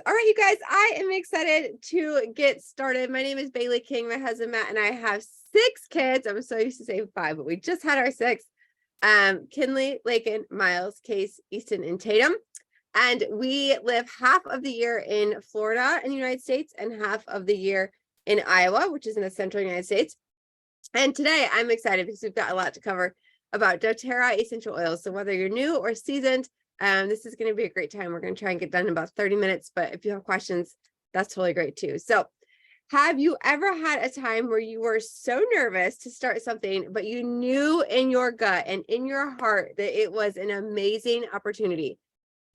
All right, you guys, I am excited to get started. My name is Bailey King, my husband Matt, and I have 6 kids. I'm so used to saying 5, but we just had our 6. Kinley, Lakin, Miles, Case, Easton, and Tatum. And we live half of the year in Florida in the United States and half of the year in Iowa, which is in the central United States. And today I'm excited because we've got a lot to cover about doTERRA essential oils. So whether you're new or seasoned, this is going to be a great time. We're going to try and get done in about 30 minutes, but if you have questions, that's totally great too. So have you ever had a time where you were so nervous to start something, but you knew in your gut and in your heart that it was an amazing opportunity?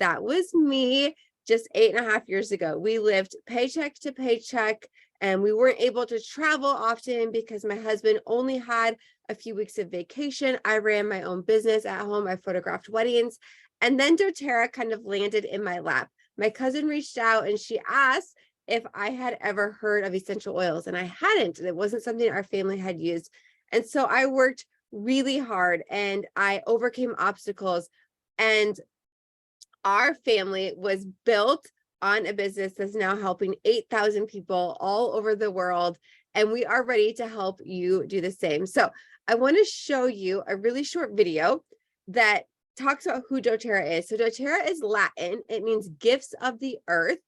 That was me just 8.5 years ago. We lived paycheck to paycheck and we weren't able to travel often because my husband only had a few weeks of vacation. I ran my own business at home. I photographed weddings. And then doTERRA kind of landed in my lap. My cousin reached out and she asked if I had ever heard of essential oils, and I hadn't. It wasn't something our family had used. And so I worked really hard and I overcame obstacles. And our family was built on a business that's now helping 8,000 people all over the world. And we are ready to help you do the same. So I want to show you a really short video that talks about who doTERRA is. So doTERRA is Latin. It means gifts of the earth.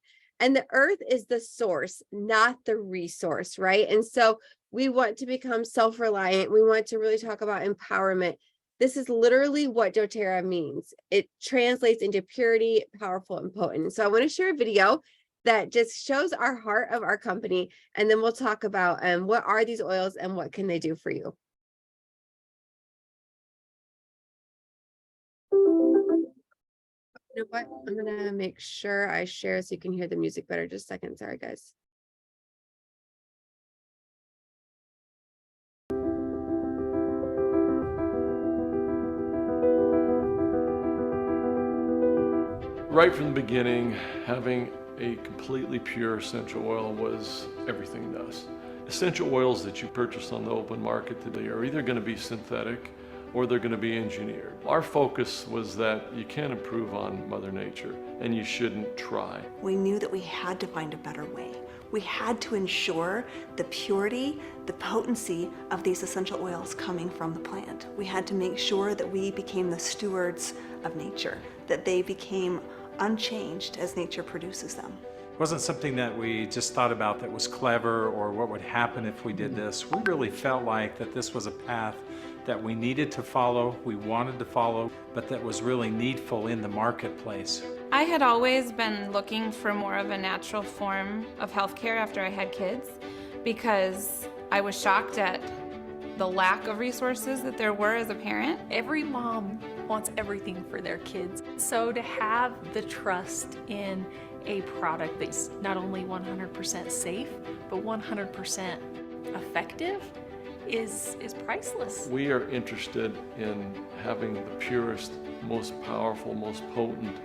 And the earth is the source, not the resource, right? And so we want to become self-reliant. We want to really talk about empowerment. This is literally what doTERRA means. It translates into purity, powerful, and potent. So I want to share a video that just shows our heart of our company. And then we'll talk about what are these oils and what can they do for you. You know what? I'm going to make sure I share so you can hear the music better. Just a second. Sorry, guys. Right from the beginning, having a completely pure essential oil was everything to us. Essential oils that you purchase on the open market today are either going to be synthetic or they're going to be engineered. Our focus was that you can't improve on Mother Nature and you shouldn't try. We knew that we had to find a better way. We had to ensure the purity, the potency of these essential oils coming from the plant. We had to make sure that we became the stewards of nature, that they became unchanged as nature produces them. It wasn't something that we just thought about that was clever or what would happen if we did this. We really felt like that this was a path that we needed to follow, we wanted to follow, but that was really needful in the marketplace. I had always been looking for more of a natural form of healthcare after I had kids because I was shocked at the lack of resources that there were as a parent. Every mom wants everything for their kids. So to have the trust in a product that's not only 100% safe, but 100% effective is priceless. We are interested in having the purest, most powerful, most potent,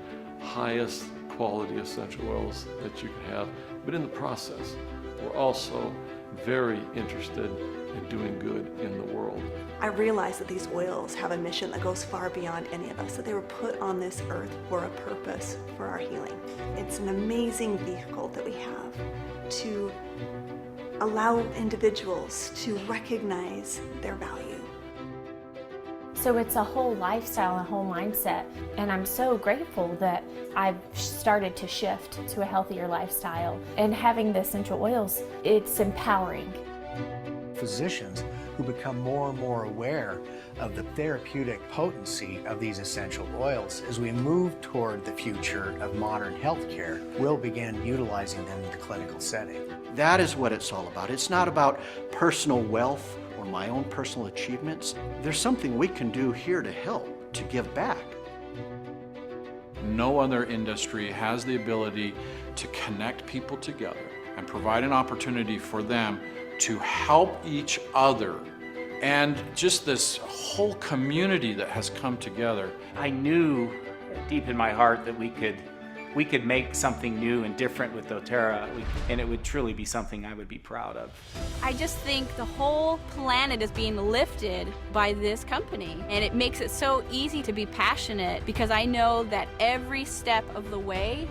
highest quality essential oils that you can have. But in the process, we're also very interested in doing good in the world. I realized that these oils have a mission that goes far beyond any of us, that they were put on this earth for a purpose, for our healing. It's an amazing vehicle that we have to allow individuals to recognize their value. So it's a whole lifestyle, a whole mindset, and I'm so grateful that I've started to shift to a healthier lifestyle. And having the essential oils, it's empowering. Physicians who become more and more aware of the therapeutic potency of these essential oils as we move toward the future of modern healthcare, will begin utilizing them in the clinical setting. That is what it's all about. It's not about personal wealth or my own personal achievements. There's something we can do here to help, to give back. No other industry has the ability to connect people together and provide an opportunity for them to help each other, and just this whole community that has come together. I knew deep in my heart that we could make something new and different with doTERRA, and it would truly be something I would be proud of. I just think the whole planet is being lifted by this company, and it makes it so easy to be passionate because I know that every step of the way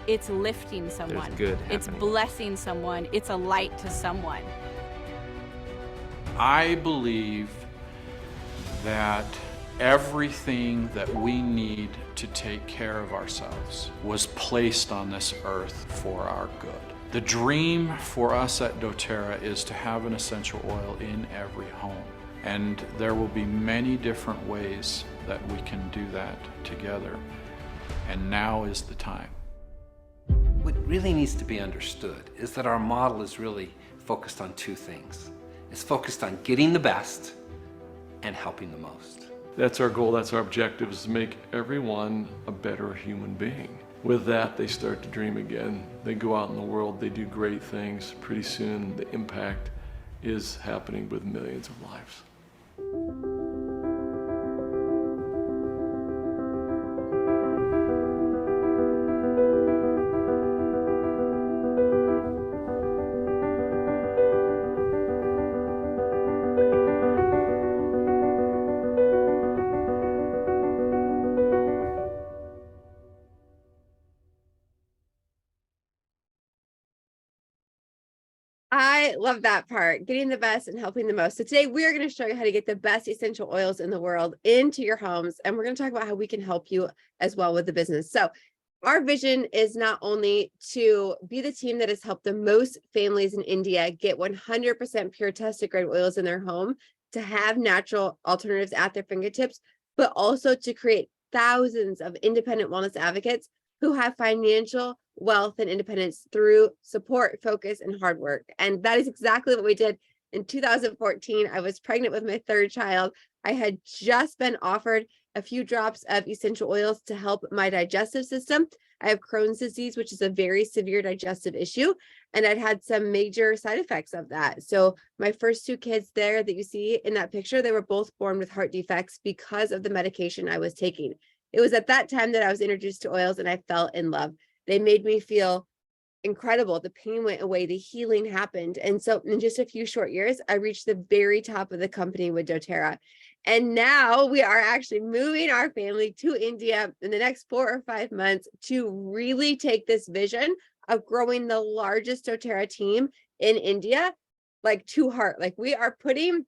it's lifting someone. It's blessing someone. It's a light to someone. I believe that everything that we need to take care of ourselves was placed on this earth for our good. The dream for us at doTERRA is to have an essential oil in every home. And there will be many different ways that we can do that together. And now is the time. What really needs to be understood is that our model is really focused on two things. It's focused on getting the best and helping the most. That's our goal, that's our objective, is to make everyone a better human being. With that, they start to dream again. They go out in the world, they do great things. Pretty soon, the impact is happening with millions of lives. I love that part, getting the best and helping the most. So today we're going to show you how to get the best essential oils in the world into your homes. And we're going to talk about how we can help you as well with the business. So our vision is not only to be the team that has helped the most families in India get 100% pure tested grade oils in their home, to have natural alternatives at their fingertips, but also to create thousands of independent wellness advocates who have financial wealth and independence through support, focus, and hard work. And that is exactly what we did in 2014. I was pregnant with my third child. I had just been offered a few drops of essential oils to help my digestive system. I have Crohn's disease, which is a very severe digestive issue, and I'd had some major side effects of that. So my first two kids there that you see in that picture, they were both born with heart defects because of the medication I was taking. It was at that time that I was introduced to oils and I fell in love. They made me feel incredible. The pain went away, the healing happened. And so in just a few short years, I reached the very top of the company with doTERRA. And now we are actually moving our family to India in the next 4 or 5 months to really take this vision of growing the largest doTERRA team in India, like to heart. Like, we are putting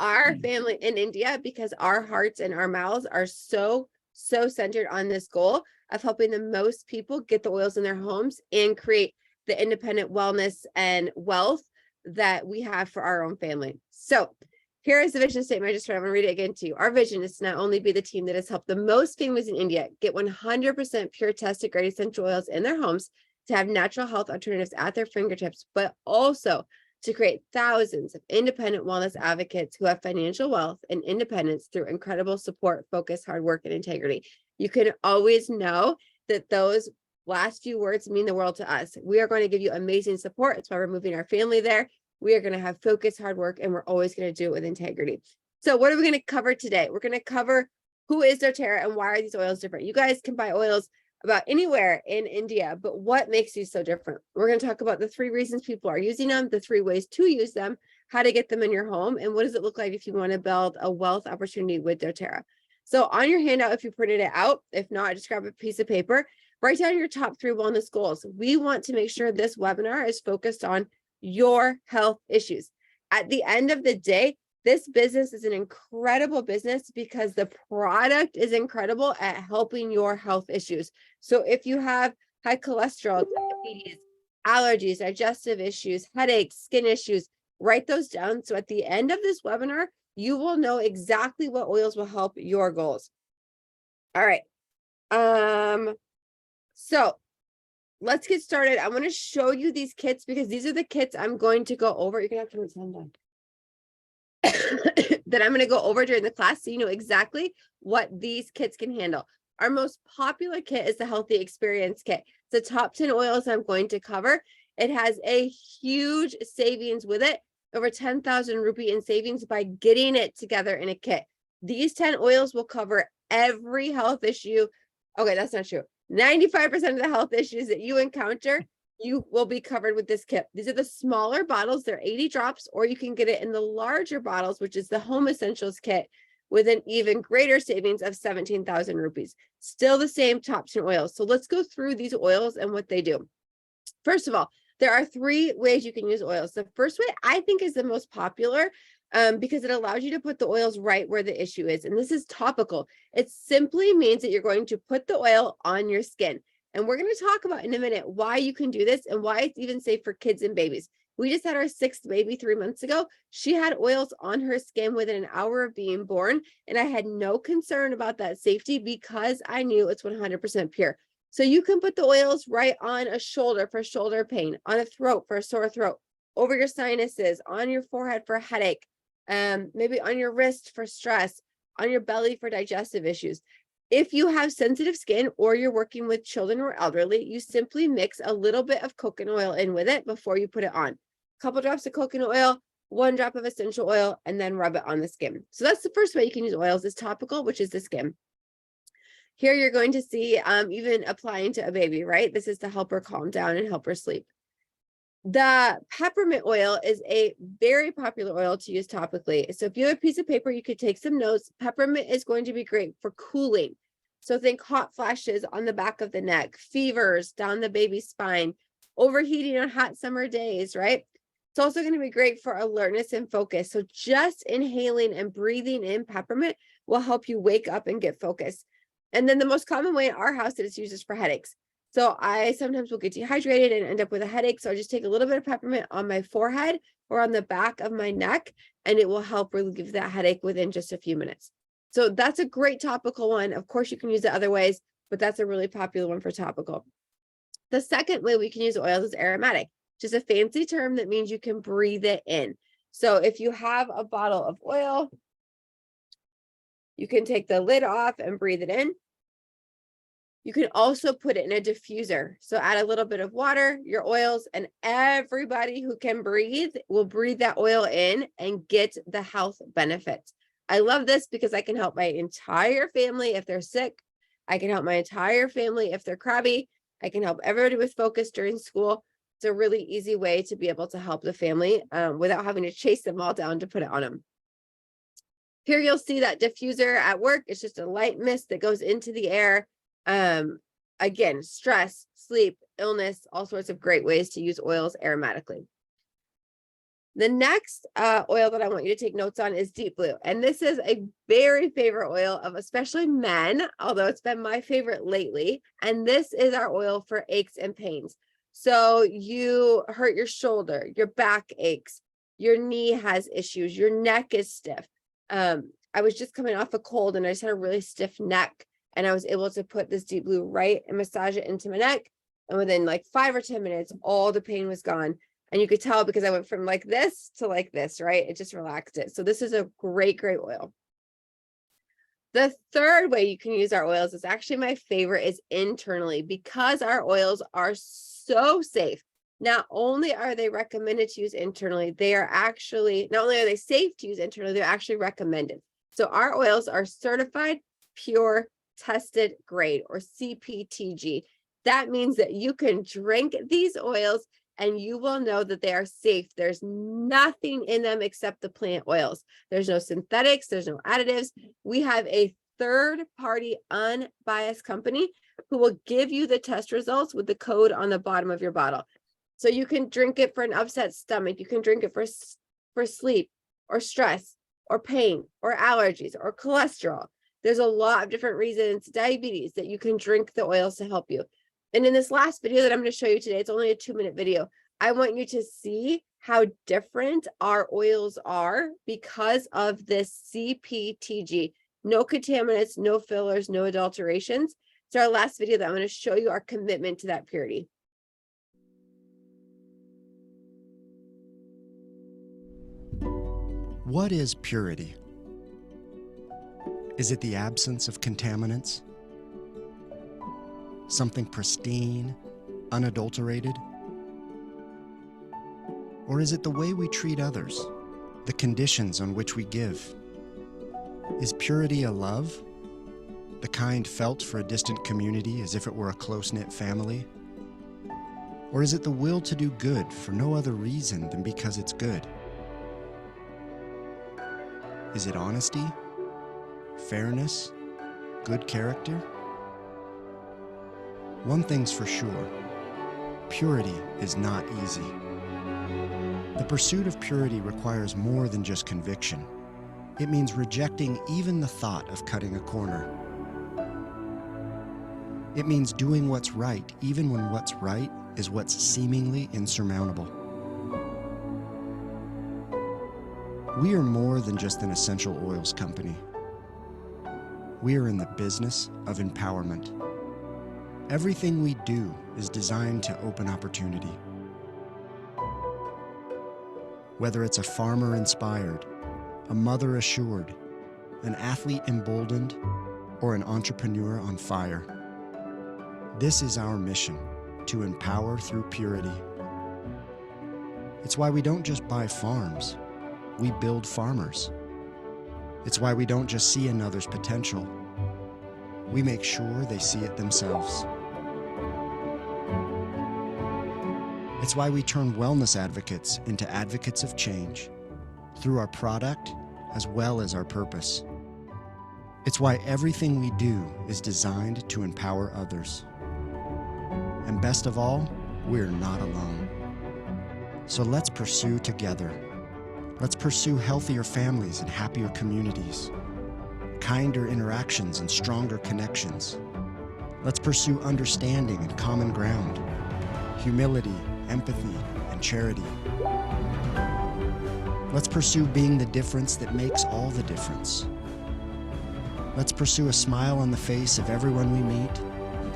our family in India because our hearts and our mouths are so centered on this goal of helping the most people get the oils in their homes and create the independent wellness and wealth that we have for our own family. So here is the vision statement. I'm going to read it again to you. Our vision is to not only be the team that has helped the most families in India get 100% pure tested grade essential oils in their homes, to have natural health alternatives at their fingertips, but also to create thousands of independent wellness advocates who have financial wealth and independence through incredible support, focus, hard work, and integrity. You can always know that those last few words mean the world to us. We are going to give you amazing support. That's why we're moving our family there. We are going to have focus, hard work, and we're always going to do it with integrity. So what are we going to cover today? We're going to cover who is doTERRA and why are these oils different. You guys can buy oils about anywhere in India, but what makes these so different? We're going to talk about the 3 reasons people are using them, the 3 ways to use them, how to get them in your home, and what does it look like if you want to build a wealth opportunity with doTERRA. So on your handout, if you printed it out, if not, just grab a piece of paper, write down your top 3 wellness goals. We want to make sure this webinar is focused on your health issues. At the end of the day, this business is an incredible business because the product is incredible at helping your health issues. So if you have high cholesterol, diabetes, allergies, digestive issues, headaches, skin issues, write those down. So at the end of this webinar, you will know exactly what oils will help your goals. All right. So let's get started. I want to show you these kits because these are the kits I'm going to go over. You're going to have to pretend on. That I'm going to go over during the class so you know exactly what these kits can handle. Our most popular kit is the Healthy Experience Kit. It's the top 10 oils I'm going to cover. It has a huge savings with it, over 10,000 rupee in savings by getting it together in a kit. These 10 oils will cover every health issue. Okay, that's not true. 95% of the health issues that you encounter, you will be covered with this kit. These are the smaller bottles. They're 80 drops, or you can get it in the larger bottles, which is the Home Essentials Kit, with an even greater savings of 17,000 rupees. Still the same top 10 oils. So let's go through these oils and what they do. First of all, there are 3 ways you can use oils. The first way I think is the most popular because it allows you to put the oils right where the issue is. And this is topical. It simply means that you're going to put the oil on your skin. And we're going to talk about in a minute why you can do this and why it's even safe for kids and babies. We just had our 6th baby 3 months ago. She had oils on her skin within an hour of being born. And I had no concern about that safety because I knew it's 100% pure. So you can put the oils right on a shoulder for shoulder pain, on a throat for a sore throat, over your sinuses, on your forehead for a headache, maybe on your wrist for stress, on your belly for digestive issues. If you have sensitive skin or you're working with children or elderly, you simply mix a little bit of coconut oil in with it before you put it on. A couple drops of coconut oil, 1 drop of essential oil, and then rub it on the skin. So that's the first way you can use oils, is topical, which is the skin. Here you're going to see even applying to a baby, right? This is to help her calm down and help her sleep. The peppermint oil is a very popular oil to use topically. So if you have a piece of paper, you could take some notes. Peppermint is going to be great for cooling. So think hot flashes on the back of the neck, fevers down the baby's spine, overheating on hot summer days, right? It's also going to be great for alertness and focus. So just inhaling and breathing in peppermint will help you wake up and get focused. And then the most common way in our house that it's used is for headaches. So I sometimes will get dehydrated and end up with a headache. So I just take a little bit of peppermint on my forehead or on the back of my neck, and it will help relieve that headache within just a few minutes. So that's a great topical one. Of course, you can use it other ways, but that's a really popular one for topical. The second way we can use oils is aromatic, which is a fancy term that means you can breathe it in. So if you have a bottle of oil, you can take the lid off and breathe it in. You can also put it in a diffuser. So add a little bit of water, your oils, and everybody who can breathe will breathe that oil in and get the health benefits. I love this because I can help my entire family if they're sick. I can help my entire family if they're crabby. I can help everybody with focus during school. It's a really easy way to be able to help the family without having to chase them all down to put it on them. Here you'll see that diffuser at work. It's just a light mist that goes into the air. Again, stress, sleep, illness, all sorts of great ways to use oils aromatically. The next oil that I want you to take notes on is Deep Blue. And this is a very favorite oil of especially men, although it's been my favorite lately. And this is our oil for aches and pains. So you hurt your shoulder, your back aches, your knee has issues, your neck is stiff. I was just coming off a cold and I just had a really stiff neck, and I was able to put this Deep Blue right and massage it into my neck. And within like 5 or 10 minutes, all the pain was gone. And you could tell because I went from like this to like this, right? It just relaxed it. So this is a great, great oil. The third way you can use our oils is actually my favorite, is internally, because our oils are so safe. Not only are they recommended to use internally, they are actually, not only are they safe to use internally, they're actually recommended. So our oils are certified, pure, tested grade, or CPTG. That means that you can drink these oils and you will know that they are safe. There's nothing in them except the plant oils. There's no synthetics, there's no additives. We have a third-party unbiased company who will give you the test results with the code on the bottom of your bottle. So you can drink it for an upset stomach. You can drink it for sleep or stress or pain or allergies or cholesterol. There's a lot of different reasons, diabetes, that you can drink the oils to help you. And in this last video that I'm going to show you today, it's only a 2-minute video. I want you to see how different our oils are because of this CPTG. No contaminants, no fillers, no adulterations. It's our last video that I'm going to show you our commitment to that purity. What is purity? Is it the absence of contaminants? Something pristine, unadulterated? Or is it the way we treat others, the conditions on which we give? Is purity a love, the kind felt for a distant community as if it were a close-knit family? Or is it the will to do good for no other reason than because it's good? Is it honesty, fairness, good character? One thing's for sure, purity is not easy. The pursuit of purity requires more than just conviction. It means rejecting even the thought of cutting a corner. It means doing what's right, even when what's right is what's seemingly insurmountable. We are more than just an essential oils company. We are in the business of empowerment. Everything we do is designed to open opportunity. Whether it's a farmer inspired, a mother assured, an athlete emboldened, or an entrepreneur on fire, this is our mission, to empower through purity. It's why we don't just buy farms, we build farmers. It's why we don't just see another's potential, we make sure they see it themselves. It's why we turn wellness advocates into advocates of change, through our product as well as our purpose. It's why everything we do is designed to empower others. And best of all, we're not alone. So let's pursue together. Let's pursue healthier families and happier communities, kinder interactions and stronger connections. Let's pursue understanding and common ground, humility, empathy, and charity. Let's pursue being the difference that makes all the difference. Let's pursue a smile on the face of everyone we meet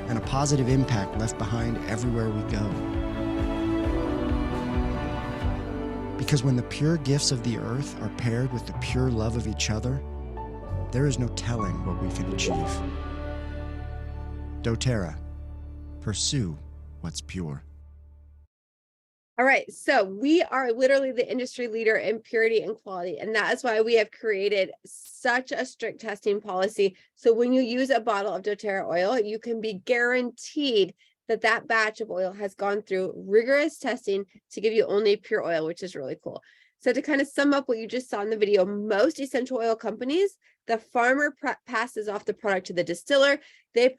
and a positive impact left behind everywhere we go. Because when the pure gifts of the earth are paired with the pure love of each other, there is no telling what we can achieve. doTERRA, pursue what's pure. All right, so we are literally the industry leader in purity and quality, and that is why we have created such a strict testing policy. So when you use a bottle of doTERRA oil, you can be guaranteed that that batch of oil has gone through rigorous testing to give you only pure oil, which is really cool. So to kind of sum up what you just saw in the video, most essential oil companies, the farmer passes off the product to the distiller, they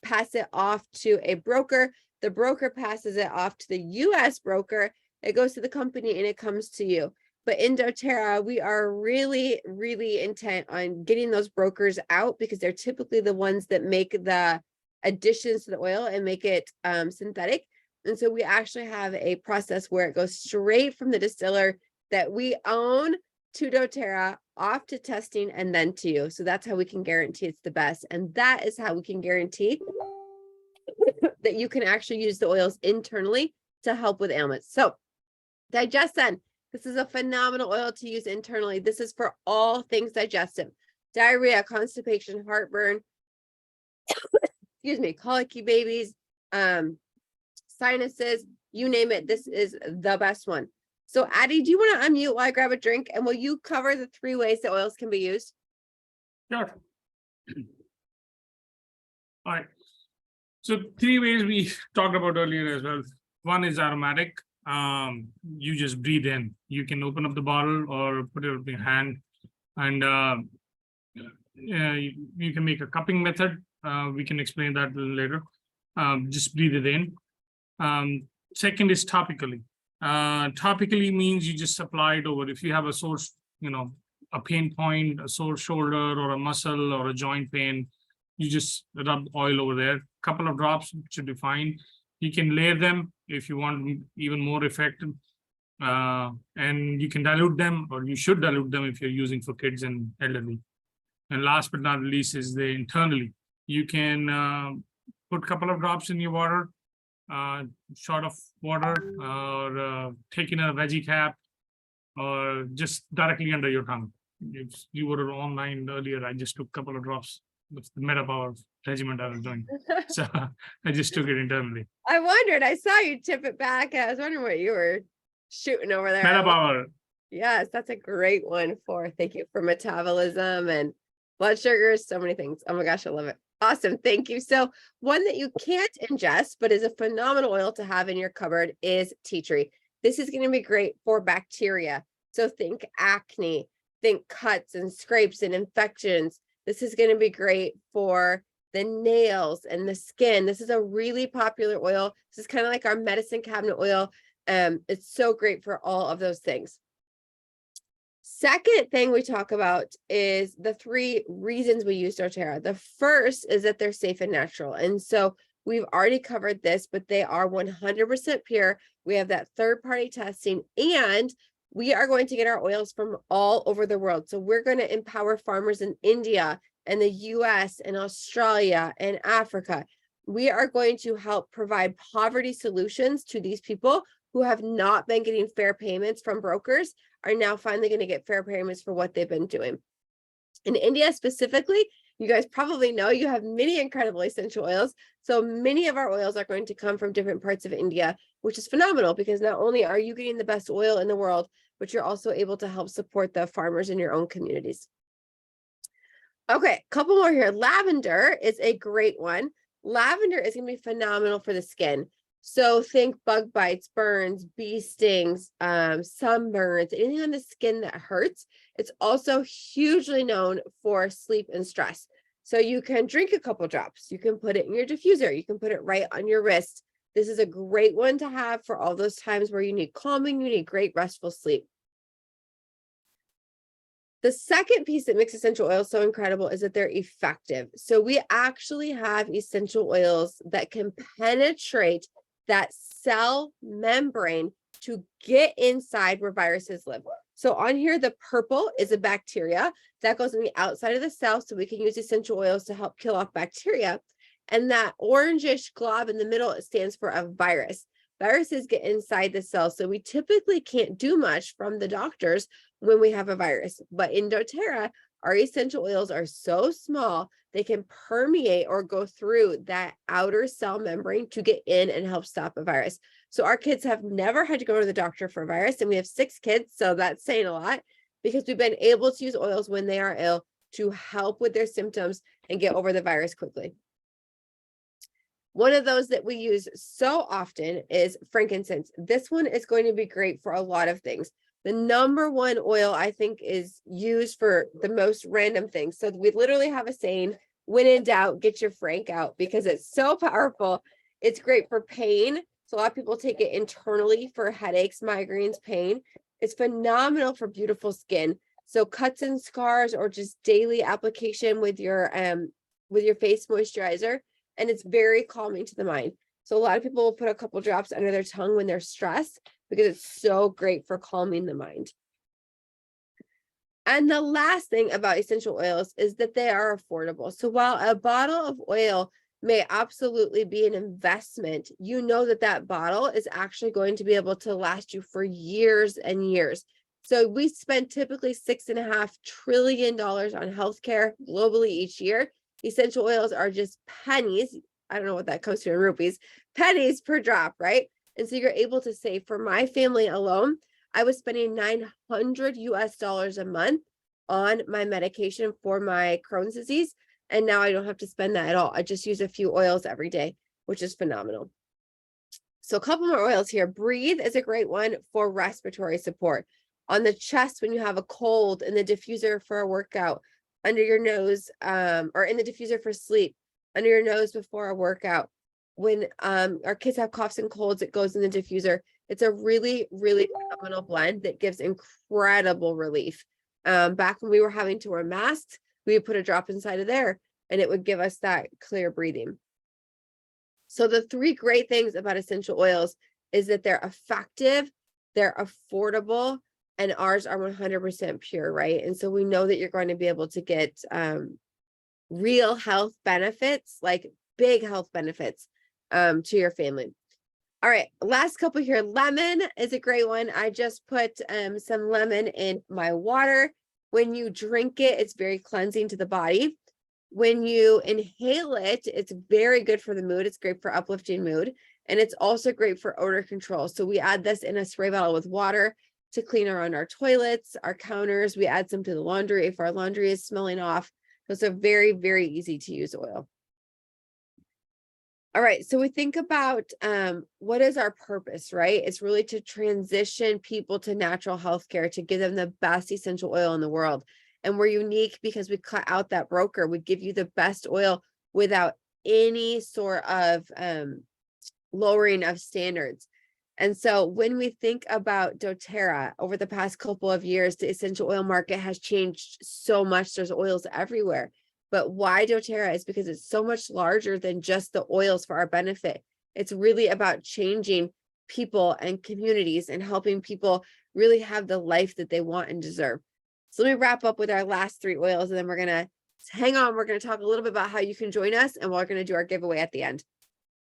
pass it off to a broker, the broker passes it off to the US broker, it goes to the company and it comes to you. But in doTERRA, we are really, really intent on getting those brokers out because they're typically the ones that make the additions to the oil and make it synthetic. And so we actually have a process where it goes straight from the distiller that we own to doTERRA, off to testing, and then to you. So that's how we can guarantee it's the best. And that is how we can guarantee that you can actually use the oils internally to help with ailments. So DigestZen, this is a phenomenal oil to use internally. This is for all things digestive: diarrhea, constipation, heartburn, excuse me, colicky babies, sinuses, you name it. This is the best one. So Addie, do you want to unmute while I grab a drink, and will you cover the 3 ways that oils can be used? Sure. All right. So 3 ways we talked about earlier as well. One is aromatic. You just breathe in. You can open up the bottle or put it in your hand, and you can make a cupping method. We can explain that a little later. Just breathe it in. Second is topically. Topically means you just apply it over. If you have a sore, a pain point, a sore shoulder or a muscle or a joint pain, you just rub oil over there. Couple of drops should be fine. You can layer them if you want even more effective. And you can dilute them, or you should dilute them if you're using for kids and elderly. And last but not least is the internally. You can put a couple of drops in your water, shot of water, or take in a veggie cap, or just directly under your tongue. If you were online earlier, I just took a couple of drops with the MetaPower regimen I was doing. So I just took it internally. I wondered, I saw you tip it back. I was wondering what you were shooting over there. MetaPower. Yes, that's a great one thank you for metabolism and blood sugars, so many things. Oh my gosh, I love it. Awesome, thank you. So one that you can't ingest, but is a phenomenal oil to have in your cupboard is tea tree. This is going to be great for bacteria. So think acne, think cuts and scrapes and infections. This is going to be great for the nails and the skin. This is a really popular oil. This is kind of like our medicine cabinet oil. It's so great for all of those things. Second thing we talk about is the 3 reasons we use doTERRA. The first is that they're safe and natural. And so we've already covered this, but they are 100% pure. We have that third-party testing, and we are going to get our oils from all over the world. So we're going to empower farmers in India and the US and Australia and Africa. We are going to help provide poverty solutions to these people who have not been getting fair payments from brokers, are now finally going to get fair payments for what they've been doing. In India specifically, you guys probably know you have many incredible essential oils. So many of our oils are going to come from different parts of India, which is phenomenal because not only are you getting the best oil in the world, but you're also able to help support the farmers in your own communities. Okay, a couple more here. Lavender is a great one. Lavender is going to be phenomenal for the skin. So think bug bites, burns, bee stings, sunburns, anything on the skin that hurts. It's also hugely known for sleep and stress. So you can drink a couple drops. You can put it in your diffuser. You can put it right on your wrist. This is a great one to have for all those times where you need calming, you need great restful sleep. The second piece that makes essential oils so incredible is that they're effective. So we actually have essential oils that can penetrate that cell membrane to get inside where viruses live. So on here, the purple is a bacteria that goes on the outside of the cell, so we can use essential oils to help kill off bacteria. And that orangish glob in the middle, it stands for a virus. Viruses get inside the cell, so we typically can't do much from the doctors when we have a virus. But in doTERRA, our essential oils are so small, they can permeate or go through that outer cell membrane to get in and help stop a virus. So our kids have never had to go to the doctor for a virus, and we have 6 kids, so that's saying a lot, because we've been able to use oils when they are ill to help with their symptoms and get over the virus quickly. One of those that we use so often is frankincense. This one is going to be great for a lot of things. The number one oil I think is used for the most random things. So we literally have a saying, when in doubt, get your frank out, because it's so powerful. It's great for pain. So a lot of people take it internally for headaches, migraines, pain. It's phenomenal for beautiful skin. So cuts and scars, or just daily application with your face moisturizer. And it's very calming to the mind. So a lot of people will put a couple drops under their tongue when they're stressed, because it's so great for calming the mind. And the last thing about essential oils is that they are affordable. So while a bottle of oil may absolutely be an investment, you know that that bottle is actually going to be able to last you for years and years. So we spend typically $6.5 trillion on healthcare globally each year. Essential oils are just pennies. I don't know what that comes to in rupees, pennies per drop, right? And so you're able to save. For my family alone, I was spending $900 a month on my medication for my Crohn's disease. And now I don't have to spend that at all. I just use a few oils every day, which is phenomenal. So a couple more oils here. Breathe is a great one for respiratory support. On the chest, when you have a cold, in the diffuser for a workout, under your nose, or in the diffuser for sleep, under your nose before a workout. When our kids have coughs and colds, it goes in the diffuser. It's a really, really phenomenal blend that gives incredible relief. Back when we were having to wear masks, we would put a drop inside of there, and it would give us that clear breathing. So the 3 great things about essential oils is that they're effective, they're affordable, and ours are 100% pure, right? And so we know that you're going to be able to get real health benefits, like big health benefits to your family. All right, last couple here. Lemon is a great one. I just put some lemon in my water. When you drink it, it's very cleansing to the body. When you inhale it, it's very good for the mood. It's great for uplifting mood. And it's also great for odor control. So we add this in a spray bottle with water to clean around our toilets, our counters. We add some to the laundry if our laundry is smelling off. So it's a very, very easy to use oil. All right, so we think about what is our purpose, right? It's really to transition people to natural healthcare, to give them the best essential oil in the world. And we're unique because we cut out that broker. We give you the best oil without any sort of lowering of standards. And so when we think about doTERRA over the past couple of years, the essential oil market has changed so much. There's oils everywhere. But why doTERRA is because it's so much larger than just the oils for our benefit. It's really about changing people and communities and helping people really have the life that they want and deserve. So let me wrap up with our last 3 oils, and then we're going to hang on. We're going to talk a little bit about how you can join us, and we're going to do our giveaway at the end.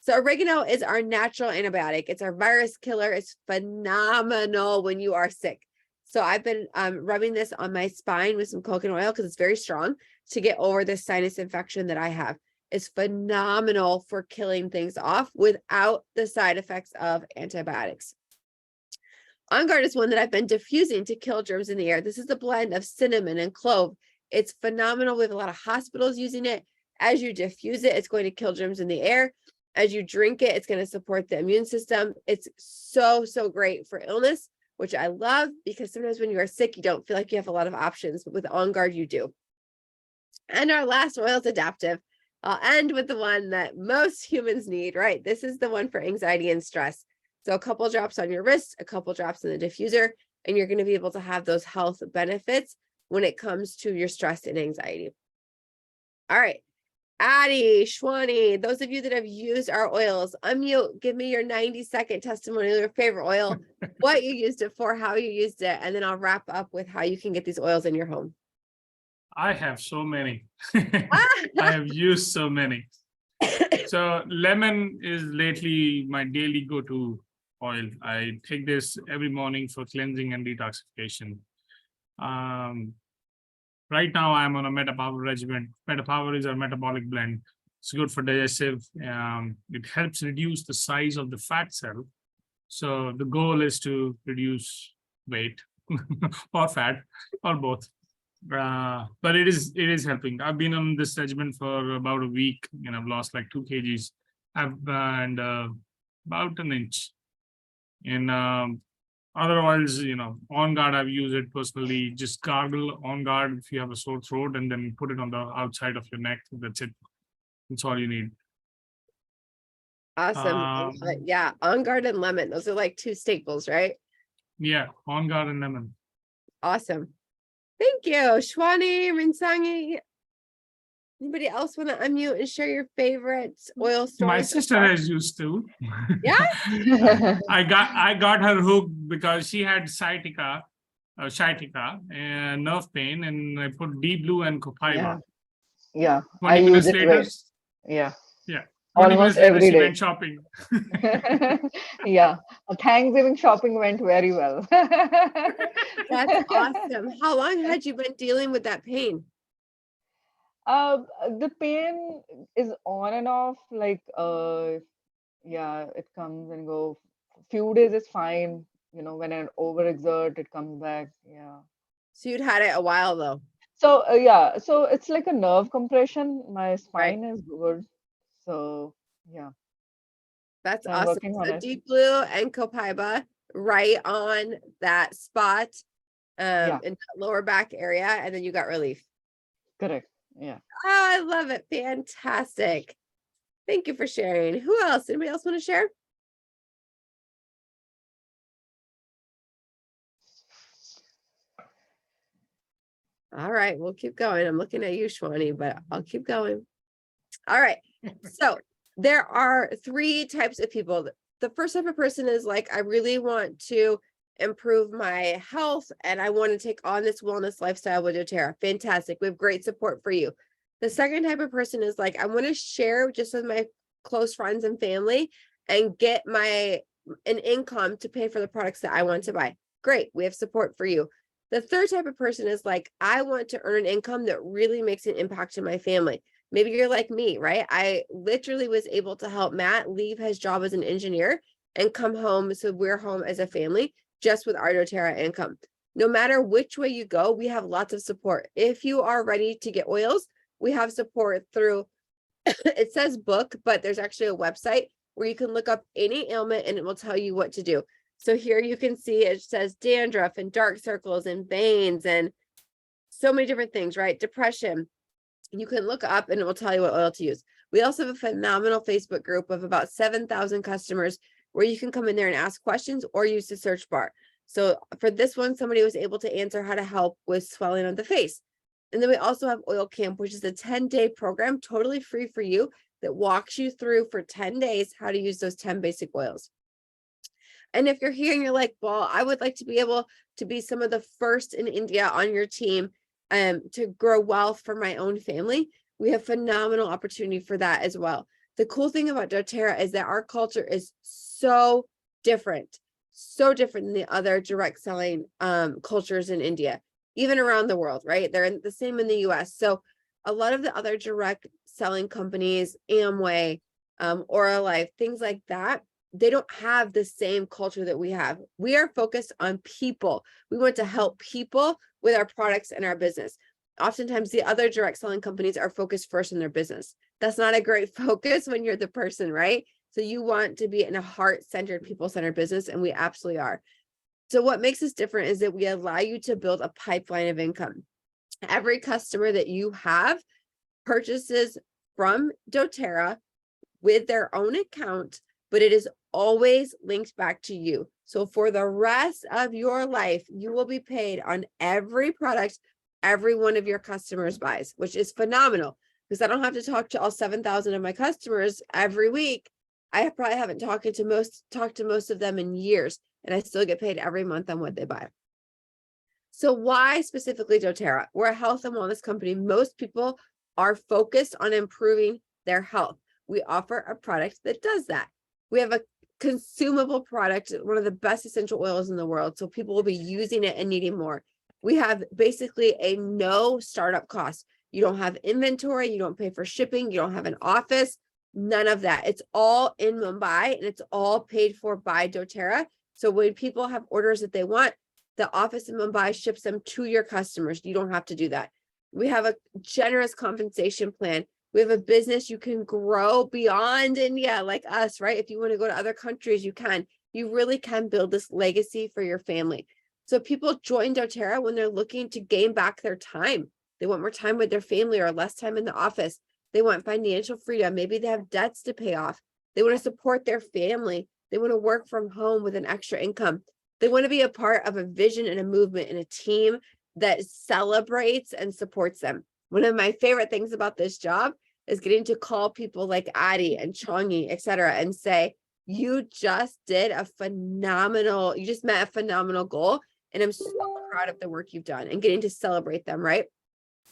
So oregano is our natural antibiotic. It's our virus killer. It's phenomenal when you are sick. So I've been rubbing this on my spine with some coconut oil because it's very strong to get over this sinus infection that I have. It's phenomenal for killing things off without the side effects of antibiotics. On Guard is one that I've been diffusing to kill germs in the air. This is a blend of cinnamon and clove. It's phenomenal. We have a lot of hospitals using it. As you diffuse it, it's going to kill germs in the air. As you drink it, it's going to support the immune system. It's so, so great for illness, which I love because sometimes when you are sick, you don't feel like you have a lot of options, but with On Guard, you do. And our last oil is adaptive. I'll end with the one that most humans need, right? This is the one for anxiety and stress. So a couple drops on your wrist, a couple drops in the diffuser, and you're going to be able to have those health benefits when it comes to your stress and anxiety. All right. Addie, Shwani, those of you that have used our oils, unmute, give me your 90-second testimony of your favorite oil, what you used it for, how you used it, and then I'll wrap up with how you can get these oils in your home. I have so many. I have used so many. So lemon is lately my daily go-to oil. I take this every morning for cleansing and detoxification. Right now I'm on a Metapower regimen. Metapower is our metabolic blend. It's good for digestive. It helps reduce the size of the fat cell. So the goal is to reduce weight or fat or both. But it is helping. I've been on this regimen for about a week and I've lost like 2 kgs. I've burned about an inch. And other oils, On Guard, I've used it personally. Just gargle On Guard if you have a sore throat and then put it on the outside of your neck. That's it. That's all you need. Awesome. Yeah, On Guard and lemon. Those are like 2 staples, right? Yeah, On Guard and lemon. Awesome. Thank you, Shwani, Rinsangi. Anybody else want to unmute and share your favorite oil stories? My sister has used to. Yeah. I got her hooked because she had sciatica and nerve pain, and I put Deep Blue and Copaiba. Yeah, 20 I minutes use it later. Yeah. 20 Almost minutes later, every she day. went shopping. Yeah, Thanksgiving shopping went very well. That's awesome. How long had you been dealing with that pain? The pain is on and off. Like, yeah, it comes and go. Few days is fine. When I overexert, it comes back. Yeah. So you'd had it a while though. So yeah, so it's like a nerve compression. My spine is good. So yeah. That's So I'm awesome. working on So it. Deep Blue and Copaiba right on that spot in that lower back area, and then you got relief. Correct. Yeah. Oh, I love it. Fantastic. Thank you for sharing. Who else? Anybody else want to share? All right, we'll keep going. I'm looking at you, Shwani, but I'll keep going. All right. So there are 3 types of people. The first type of person is like, I really want to improve my health and I want to take on this wellness lifestyle with doTERRA. Fantastic. We have great support for you. The second type of person is like, I want to share just with my close friends and family and get an income to pay for the products that I want to buy. Great. We have support for you. The third type of person is like, I want to earn an income that really makes an impact to my family. Maybe you're like me, right? I literally was able to help Matt leave his job as an engineer and come home. So we're home as a family just with our doTERRA income. No matter which way you go, we have lots of support. If you are ready to get oils, we have support through, it says book, but there's actually a website where you can look up any ailment and it will tell you what to do. So here you can see it says dandruff and dark circles and veins and So many different things, right? Depression. You can look up and it will tell you what oil to use. We also have a phenomenal Facebook group of about 7,000 customers where you can come in there and ask questions or use the search bar. So for this one, somebody was able to answer how to help with swelling on the face. And then we also have Oil Camp, which is a 10-day program, totally free for you, that walks you through for 10 days how to use those 10 basic oils. And if you're here and you're like, well, I would like to be able to be some of the first in India on your team to grow wealth for my own family, we have phenomenal opportunity for that as well. The cool thing about doTERRA is that our culture is so different than the other direct selling cultures in India, even around the world, right? They're the same in the US. So a lot of the other direct selling companies, Amway, Oralife, things like that, they don't have the same culture that we have. We are focused on people. We want to help people with our products and our business. Oftentimes the other direct selling companies are focused first on their business. That's not a great focus when you're the person, right? So you want to be in a heart-centered, people-centered business, and we absolutely are. So what makes us different is that we allow you to build a pipeline of income. Every customer that you have purchases from doTERRA with their own account, but it is always linked back to you. So for the rest of your life, you will be paid on every product every one of your customers buys, which is phenomenal because I don't have to talk to all 7,000 of my customers every week. I probably haven't talked to most of them in years, and I still get paid every month on what they buy. So why specifically doTERRA? We're a health and wellness company. Most people are focused on improving their health. We offer a product that does that. We have a consumable product, one of the best essential oils in the world. So people will be using it and needing more. We have basically a no startup cost. You don't have inventory. You don't pay for shipping. You don't have an office, none of that. It's all in Mumbai and it's all paid for by doTERRA. So when people have orders that they want, the office in Mumbai ships them to your customers. You don't have to do that. We have a generous compensation plan. We have a business you can grow beyond India like us, right? If you want to go to other countries, you can. You really can build this legacy for your family. So people join doTERRA when they're looking to gain back their time. They want more time with their family or less time in the office. They want financial freedom. Maybe they have debts to pay off. They want to support their family. They want to work from home with an extra income. They want to be a part of a vision and a movement and a team that celebrates and supports them. One of my favorite things about this job is getting to call people like Adi and Chongi, et cetera, and say, you just met a phenomenal goal. And I'm so proud of the work you've done and getting to celebrate them, right?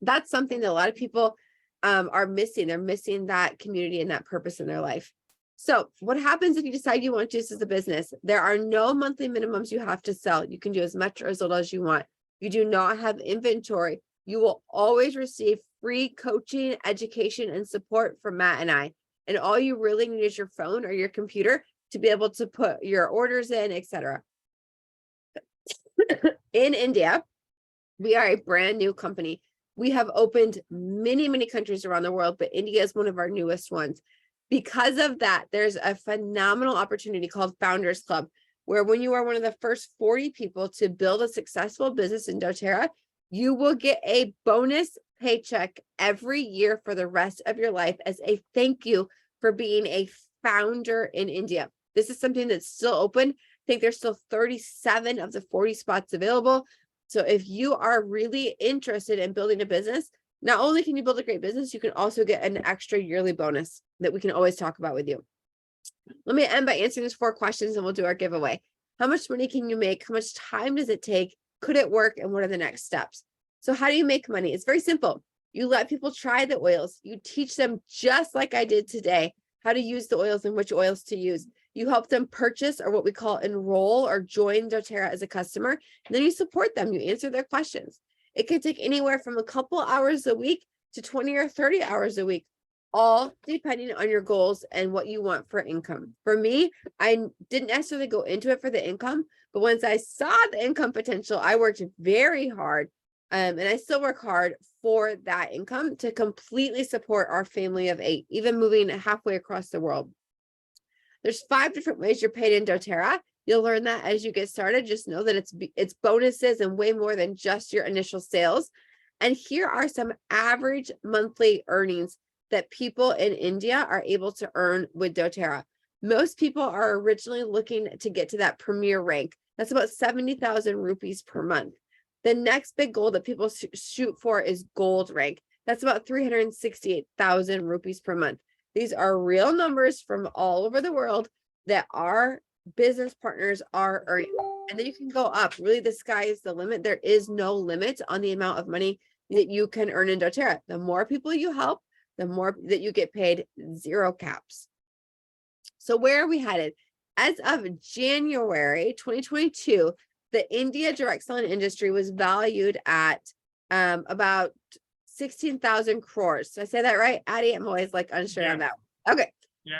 That's something that a lot of people are missing. They're missing that community and that purpose in their life. So what happens if you decide you want to do this as a business? There are no monthly minimums you have to sell. You can do as much or as little as you want. You do not have inventory. You will always receive free coaching, education, and support from Matt and I. And all you really need is your phone or your computer to be able to put your orders in, etc. In India, we are a brand new company. We have opened many countries around the world, but India is one of our newest ones. Because of that, there's a phenomenal opportunity called Founders Club, where when you are one of the first 40 people to build a successful business in doTERRA, you will get a bonus paycheck every year for the rest of your life as a thank you for being a founder in India. This is something that's still open. I think there's still 37 of the 40 spots available. So if you are really interested in building a business, not only can you build a great business, you can also get an extra yearly bonus that we can always talk about with you. Let me end by answering these 4 questions and we'll do our giveaway. How much money can you make? How much time does it take? Could it work? And what are the next steps? So how do you make money? It's very simple. You let people try the oils. You teach them, just like I did today, how to use the oils and which oils to use. You help them purchase, or what we call enroll or join doTERRA as a customer. And then you support them. You answer their questions. It could take anywhere from a couple hours a week to 20 or 30 hours a week, all depending on your goals and what you want for income. For me, I didn't necessarily go into it for the income, but once I saw the income potential, I worked very hard. And I still work hard for that income to completely support our family of 8, even moving halfway across the world. There's 5 different ways you're paid in doTERRA. You'll learn that as you get started. Just know that it's bonuses and way more than just your initial sales. And here are some average monthly earnings that people in India are able to earn with doTERRA. Most people are originally looking to get to that premier rank. That's about 70,000 rupees per month. The next big goal that people shoot for is gold rank. That's about 368,000 rupees per month. These are real numbers from all over the world that our business partners are earning. And then you can go up. Really, the sky is the limit. There is no limit on the amount of money that you can earn in doTERRA. The more people you help, the more that you get paid, zero caps. So where are we headed? As of January 2022, the India direct selling industry was valued at about 16,000 crores. Did I say that right, Addie? I'm always like unsure on that. Okay.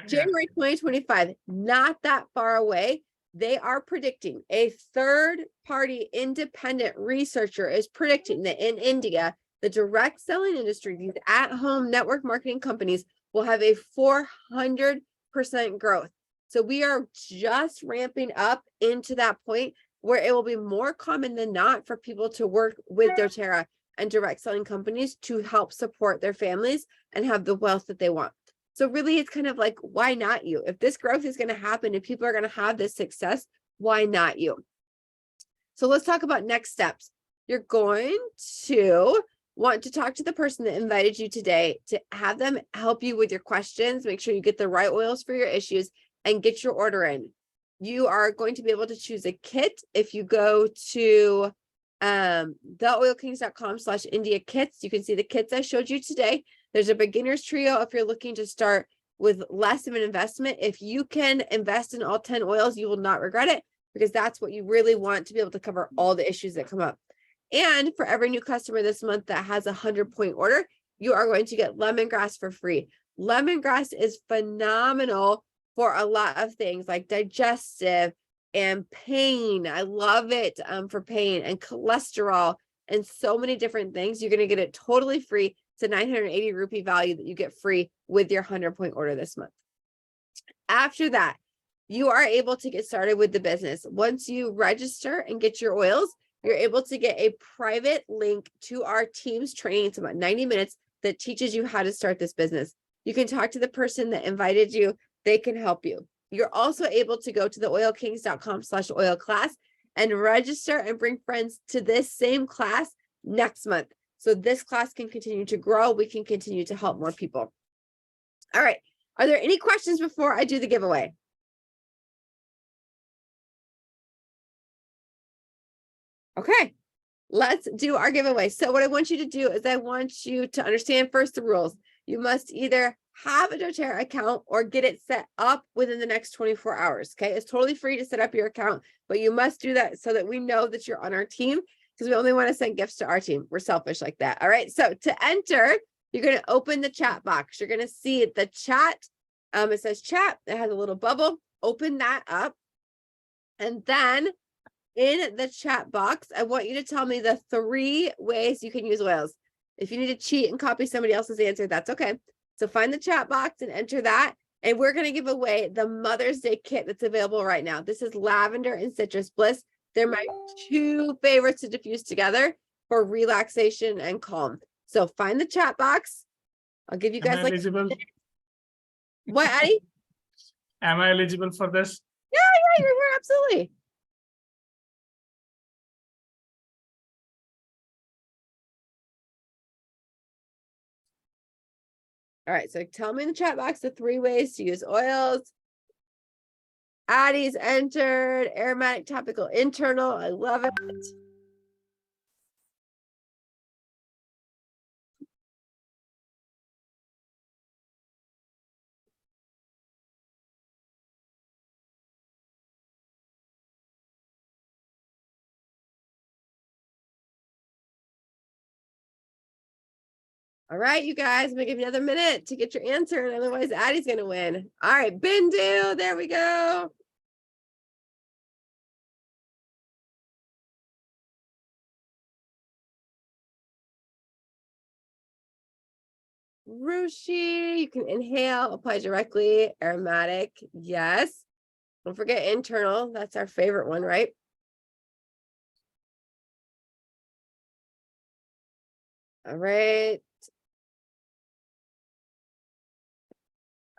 January 2025, not that far away. They are predicting, a third-party independent researcher is predicting that in India, the direct selling industry, these at-home network marketing companies, will have a 400% growth. So we are just ramping up into that point where it will be more common than not for people to work with doTERRA and direct selling companies to help support their families and have the wealth that they want. So really, it's kind of like, why not you? If this growth is going to happen and people are going to have this success, why not you? So let's talk about next steps. You're going to want to talk to the person that invited you today to have them help you with your questions, make sure you get the right oils for your issues, and get your order in. You are going to be able to choose a kit if you go to theoilkings.com/India kits. You can see the kits I showed you today. There's a beginner's trio if you're looking to start with less of an investment. If you can invest in all 10 oils, you will not regret it, because that's what you really want to be able to cover all the issues that come up. And for every new customer this month that has a 100-point order, you are going to get lemongrass for free. Lemongrass is phenomenal for a lot of things like digestive and pain. I love it for pain and cholesterol and so many different things. You're going to get it totally free. It's a 980 rupee value that you get free with your 100-point order this month. After that, you are able to get started with the business. Once you register and get your oils, you're able to get a private link to our team's training. It's about 90 minutes that teaches you how to start this business. You can talk to the person that invited you. They can help you. You're also able to go to theoilkings.com/oil class and register and bring friends to this same class next month. So this class can continue to grow. We can continue to help more people. All right. Are there any questions before I do the giveaway? Okay, let's do our giveaway. So what I want you to do is I want you to understand first the rules. You must either have a doTERRA account or get it set up within the next 24 hours. Okay, it's totally free to set up your account, but you must do that so that we know that you're on our team, because we only want to send gifts to our team. We're selfish like that. All right, so to enter, you're going to open the chat box. You're going to see the chat. It says chat. It has a little bubble. Open that up. And then in the chat box, I want you to tell me the 3 ways you can use oils. If you need to cheat and copy somebody else's answer, that's okay. So find the chat box and enter that. And we're going to give away the Mother's Day kit that's available right now. This is lavender and citrus bliss. They're my 2 favorites to diffuse together for relaxation and calm. So find the chat box. I'll give you guys Am I eligible? What, Addie? Am I eligible for this? Yeah, you're here. Absolutely. All right, so tell me in the chat box the 3 ways to use oils. Addie's entered, aromatic topical internal. I love it. All right, you guys, I'm gonna give you another minute to get your answer, and otherwise Addie's gonna win. All right, Bindu, there we go. Rushi, you can inhale, apply directly, aromatic, yes. Don't forget internal, that's our favorite one, right? All right.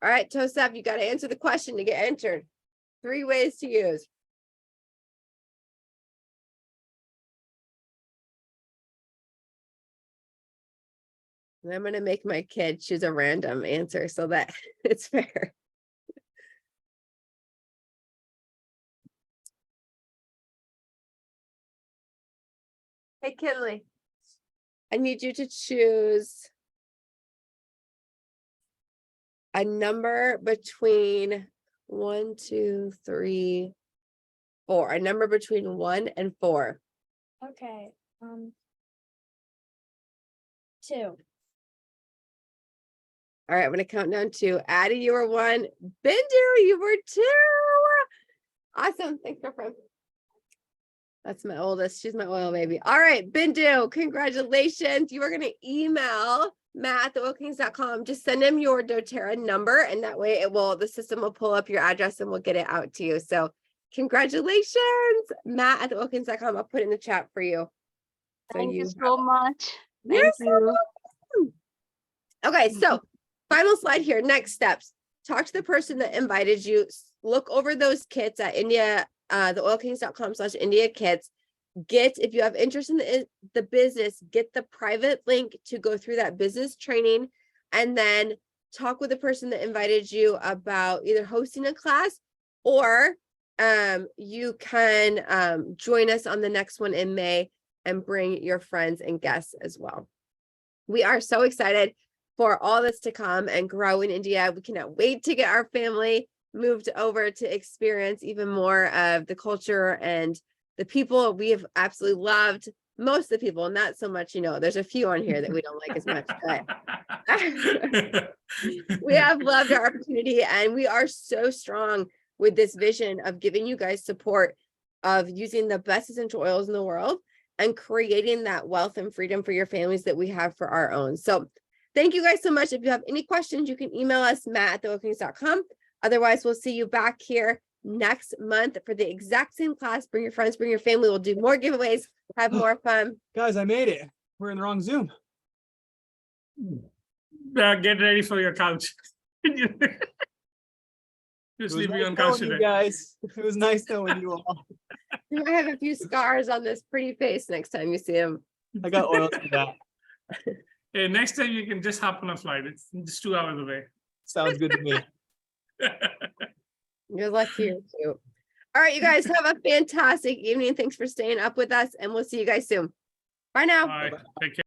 All right, Tosef, you got to answer the question to get entered. 3 ways to use. And I'm going to make my kid choose a random answer so that it's fair. Hey, Kinley, I need you to choose a number between 1, 2, 3, 4. A number between 1 and 4. Okay. 2. All right, I'm gonna count down 2. Addie, you were 1. Bindu, you were 2. Awesome. Thanks, girlfriend. That's my oldest. She's my oil baby. All right, Bindu, congratulations. You are gonna email matt@theoilkings.com. Just send him your doTERRA number, and that way the system will pull up your address and we'll get it out to you. So congratulations, matt@theoilkings.com. I'll put it in the chat for you. Thank you so much. You're Thank so you. welcome. Okay, so final slide here. Next steps. Talk to the person that invited you. Look over those kits at theoilkings.com/India kits. If you have interest in the business, get the private link to go through that business training, and then talk with the person that invited you about either hosting a class, or you can join us on the next one in May and bring your friends and guests as well. We are so excited for all this to come and grow in India. We cannot wait to get our family moved over to experience even more of the culture and the people. We have absolutely loved most of the people, not so much, there's a few on here that we don't like as much, but we have loved our opportunity, and we are so strong with this vision of giving you guys support of using the best essential oils in the world and creating that wealth and freedom for your families that we have for our own. So thank you guys so much. If you have any questions, you can email us, matt@theoilkings.com. Otherwise, we'll see you back here next month for the exact same class. Bring your friends, bring your family. We'll do more giveaways, have more fun. Guys, I made it. We're in the wrong Zoom. Get ready for your couch. Just leave me on couch knowing you today. guys. It was nice knowing you all. You might have a few scars on this pretty face next time you see him. I got oil for that. Hey, next time you can just hop on a flight. It's just 2 hours away. Sounds good to me. You're lucky you're cute. All right, you guys have a fantastic evening. Thanks for staying up with us, and we'll see you guys soon. Bye now. Bye. Take care.